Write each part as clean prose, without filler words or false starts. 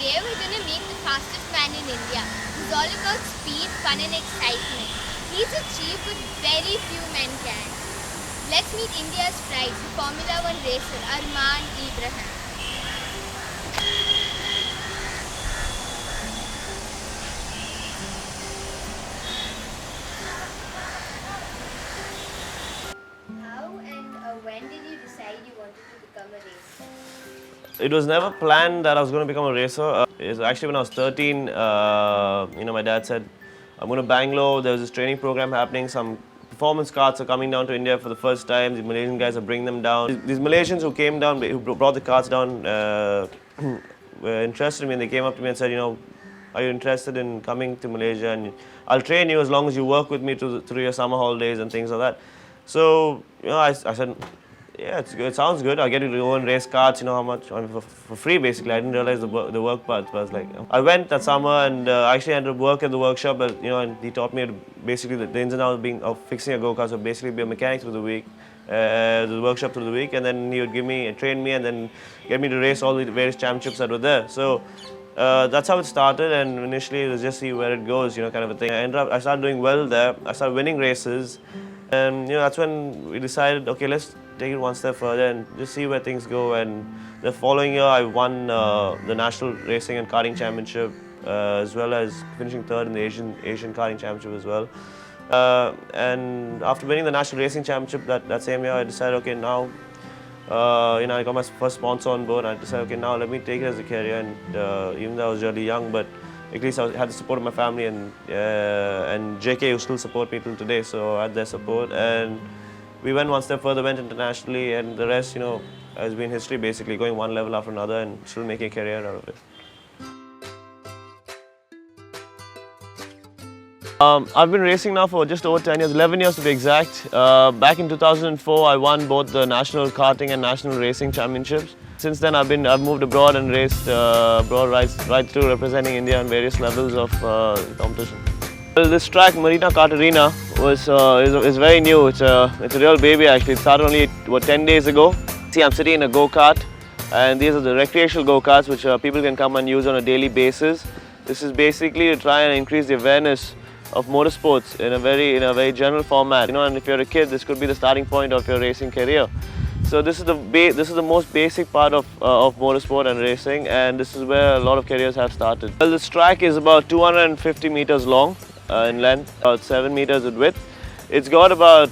Today we're going to meet the fastest man in India. He's all about speed, fun and excitement. He's achieved what very few men can. Let's meet India's pride, the Formula One racer, Armaan Ebrahim. How and when did you decide you wanted to become a racer? It was never planned that I was going to become a racer. It was actually when I was 13, my dad said, I'm going to Bangalore, there's this training program happening, some performance carts are coming down to India for the first time, the Malaysian guys are bringing them down. These Malaysians who came down, who brought the carts down, were interested in me and they came up to me and said, are you interested in coming to Malaysia and I'll train you as long as you work with me through your summer holidays and things like that. So, I said, yeah, it's good. It sounds good. I'll get you to go and race karts, how much, for free basically. I didn't realize the work part, but I was like, I went that summer and I actually ended up work at the workshop, but, and he taught me basically the ins and outs of fixing a go-kart, so basically be a mechanic through the week, the workshop through the week, and then he would train me and then get me to race all the various championships that were there. So that's how it started, and initially it was just see where it goes, kind of a thing. I started doing well there. I started winning races, and that's when we decided, okay, let's take it one step further and just see where things go. And the following year, I won the National Racing and Karting Championship, as well as finishing third in the Asian Karting Championship as well. And after winning the National Racing Championship that same year, I decided, okay, now, I got my first sponsor on board. I decided, okay, now let me take it as a career. And even though I was really young, but at least I had the support of my family and JK, who still support me till today, so I had their support. And we went one step further, went internationally, and the rest, has been history basically, going one level after another and still making a career out of it. I've been racing now for just over 10 years, 11 years to be exact. Back in 2004, I won both the National Karting and National Racing Championships. Since then, I've moved abroad and raced abroad right through, representing India on various levels of competition. Well, this track, Marina Kart Arena, is very new. It's a real baby actually. It started only 10 days ago. See, I'm sitting in a go-kart, and these are the recreational go-karts which people can come and use on a daily basis. This is basically to try and increase the awareness of motorsports in a very general format. And if you're a kid, this could be the starting point of your racing career. So this is the most basic part of motorsport and racing, and this is where a lot of careers have started. Well, this track is about 250 meters long in length, about 7 meters in width. It's got about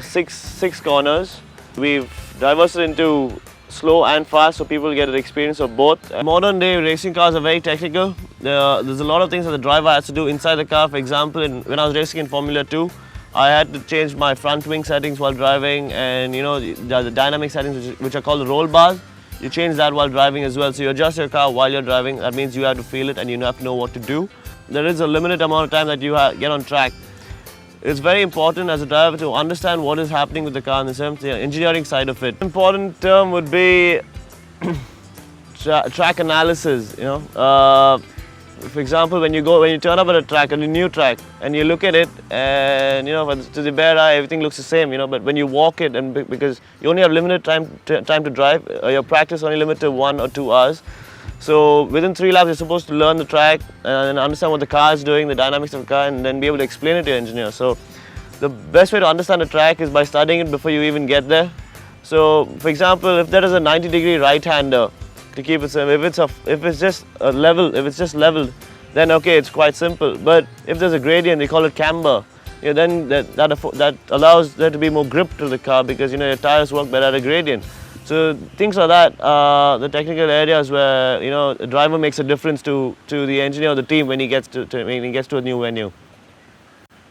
six corners. We've diversified into slow and fast, so people get an experience of both. Modern day racing cars are very technical. There's a lot of things that the driver has to do inside the car. For example, when I was racing in Formula 2, I had to change my front wing settings while driving, and the dynamic settings which are called the roll bars. You change that while driving as well. So you adjust your car while you're driving. That means you have to feel it and you have to know what to do. There is a limited amount of time that you get on track. It's very important as a driver to understand what is happening with the car in the engineering side of it. An important term would be track analysis. For example, when you turn up at a new track, and you look at it, and to the bare eye, everything looks the same. But when you walk it, and because you only have limited time to drive, your practice only limited to 1 or 2 hours. So within 3 laps, you're supposed to learn the track and understand what the car is doing, the dynamics of the car, and then be able to explain it to your engineer. So the best way to understand the track is by studying it before you even get there. So, for example, if there is a 90-degree right-hander, to keep it simple, if it's just leveled, then okay, it's quite simple. But if there's a gradient, they call it camber. Then that allows there to be more grip to the car, because your tires work better at a gradient. So things like that are the technical areas where the driver makes a difference to the engineer or the team when he gets to a new venue.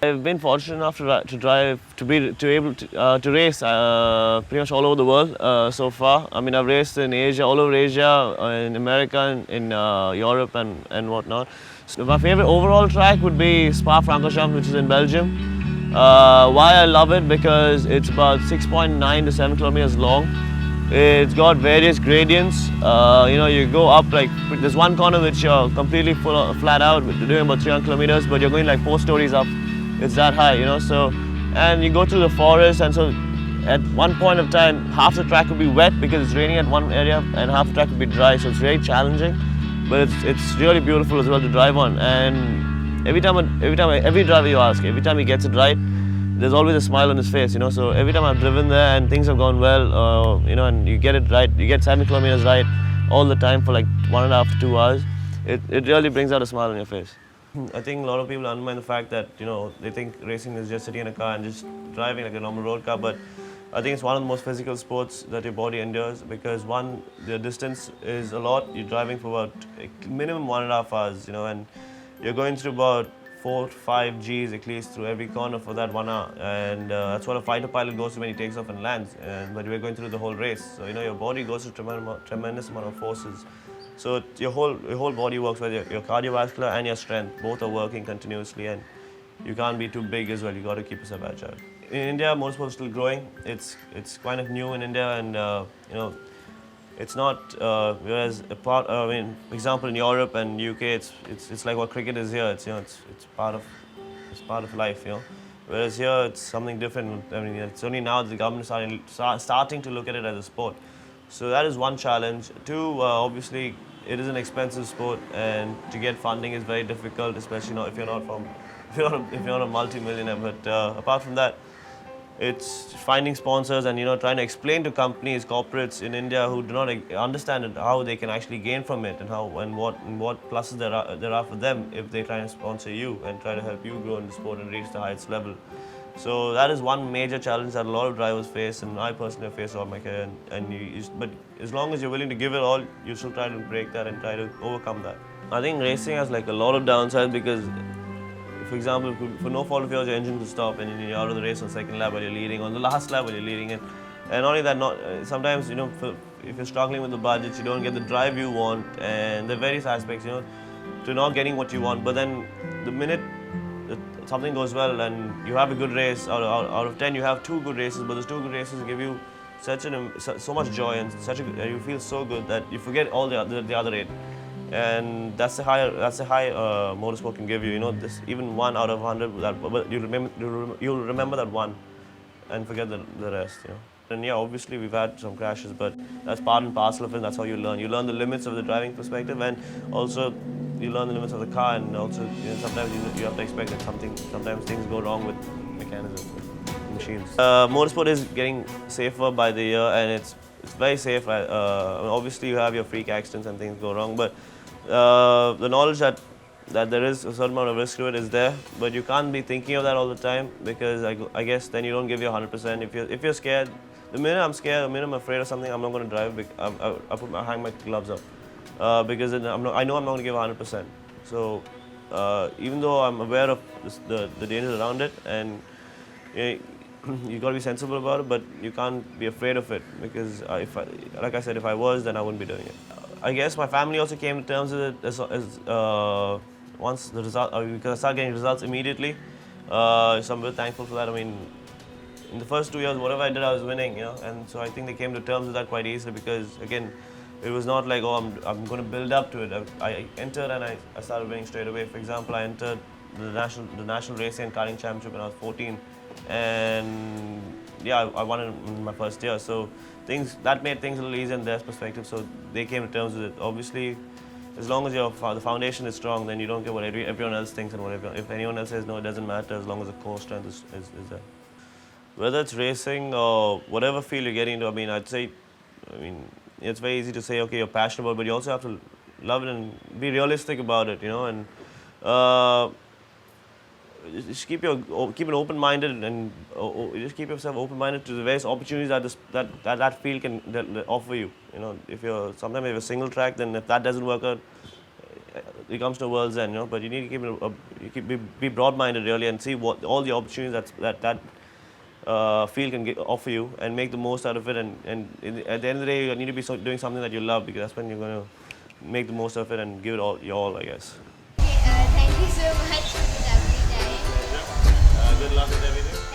I've been fortunate enough to be able to race pretty much all over the world so far. I mean, I've raced in Asia, all over Asia, in America, in Europe and whatnot. So my favorite overall track would be Spa-Francorchamps, which is in Belgium. Why I love it? Because it's about 6.9 to 7 kilometers long. It's got various gradients. You go up there's one corner which you're completely flat out, doing about 300 kilometers, but you're going like 4 stories up. It's that high, and you go through the forest, and so at one point of time, half the track will be wet because it's raining at one area, and half the track will be dry, so it's very challenging. but it's really beautiful as well to drive on. And every driver you ask, every time he gets it right, there's always a smile on his face, you know. So every time I've driven there and things have gone well, you know, and you get it right, you get 7 kilometers right all the time for like 1.5 to 2 hours, it really brings out a smile on your face. I think a lot of people undermine the fact that, you know, they think racing is just sitting in a car and just driving like a normal road car, but I think it's one of the most physical sports that your body endures because one, the distance is a lot. You're driving for about minimum 1.5 hours, you know, and you're going through about 4 to 5 Gs at least through every corner for that 1 hour, and that's what a fighter pilot goes through when he takes off and lands. But we're going through the whole race, so you know your body goes through tremendous amount of forces. So your whole body works, whether your cardiovascular and your strength both are working continuously, and you can't be too big as well. You got to keep yourself agile. In India, motorsport is still growing. It's kind of new in India, and you know, it's not. Whereas I mean, for example, in Europe and UK, it's like what cricket is here. It's, you know, it's part of life, you know. Whereas here, it's something different. I mean, it's only now that the government is starting to look at it as a sport. So that is one challenge. Two, obviously, it is an expensive sport, and to get funding is very difficult, especially not if you're not a multi-millionaire. But apart from that, it's finding sponsors and, you know, trying to explain to companies, corporates in India who do not understand it, how they can actually gain from it, and what pluses there are for them if they try and sponsor you and try to help you grow in the sport and reach the highest level. So that is one major challenge that a lot of drivers face, and I personally have faced all my career. But as long as you're willing to give it all, you should try to break that and try to overcome that. I think racing has like a lot of downsides because, for example, for no fault of yours, your engine will stop and you're out of the race on second lap while you're leading, on the last lap while you're leading, and not only that, sometimes, you know, if you're struggling with the budgets, you don't get the drive you want, and there are various aspects, you know, to not getting what you want. But then the minute something goes well and you have a good race, out of 10 you have 2 good races, but those 2 good races give you so much joy and you feel so good that you forget all the other 8. And that's the high motorsport can give you. You know, this even 1 out of 100, but you'll remember that one, and forget the rest. You know. And yeah, obviously we've had some crashes, but that's part and parcel of it. That's how you learn. You learn the limits of the driving perspective, and also you learn the limits of the car. And also, you know, sometimes you have to expect that sometimes things go wrong with mechanisms, with machines. Motorsport is getting safer by the year, and it's very safe. Obviously, you have your freak accidents and things go wrong, but the knowledge that there is a certain amount of risk to it is there, but you can't be thinking of that all the time because I guess then you don't give your 100%. If you're scared, the minute I'm scared, the minute I'm afraid of something, I'm not going to drive. I hang my gloves up because I know I'm not going to give 100%. So even though I'm aware of the dangers around it, and you got to be sensible about it, but you can't be afraid of it because like I said, if I was, then I wouldn't be doing it. I guess my family also came to terms with it as once the result, because I started getting results immediately. So I'm very thankful for that. I mean, in the first 2 years, whatever I did, I was winning, you know, and so I think they came to terms with that quite easily because, again, it was not like, oh, I'm going to build up to it. I entered and I started winning straight away. For example, I entered the national racing and karting championship when I was 14, and yeah, I won it in my first year. So that made things a little easier in their perspective. So they came to terms with it. Obviously, as long as the foundation is strong, then you don't care what everyone else thinks and if anyone else says no, it doesn't matter as long as the core strength is there. Whether it's racing or whatever field you're getting into, I mean, it's very easy to say, okay, you're passionate about it, but you also have to love it and be realistic about it, you know, and just keep it open-minded and just keep yourself open-minded to the various opportunities that field can offer you. You know, sometimes if you're single track, then if that doesn't work out, it comes to a world's end, you know. But you need to be broad-minded really and see what all the opportunities that field can offer you and make the most out of it. And at the end of the day, you need to be doing something that you love because that's when you're going to make the most of it and give it all your all, I guess. Okay, thank you so much for the lovely time. Good luck with everything.